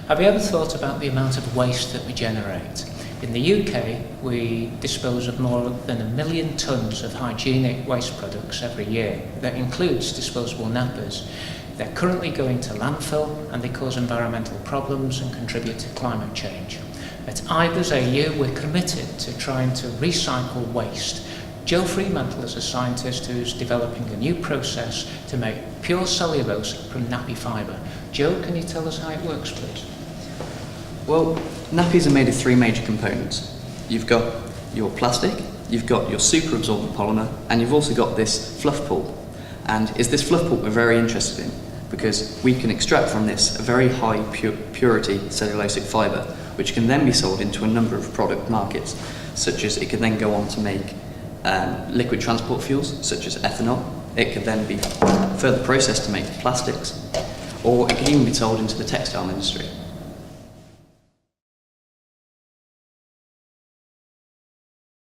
Have you ever thought about the amount of waste that we generate? In the UK, we dispose of more than 1 million tonnes of hygienic waste products every year. That includes disposable nappies. They're currently going to landfill and they cause environmental problems and contribute to climate change. At IBERS AU, we're committed to trying to recycle waste. Joe Fremantle is a scientist who's developing a new process to make pure cellulose from nappy fibre. Joe, can you tell us how it works, please? Well, nappies are made of 3 major components. You've got your plastic, you've got your super absorbent polymer, and you've also got this fluff pulp. And it's this fluff pulp we're very interested in, because we can extract from this a very high purity cellulosic fibre, which can then be sold into a number of product markets, such as it can then go on to make liquid transport fuels, such as ethanol. It could then be further processed to make plastics, or it could even be sold into the textile industry.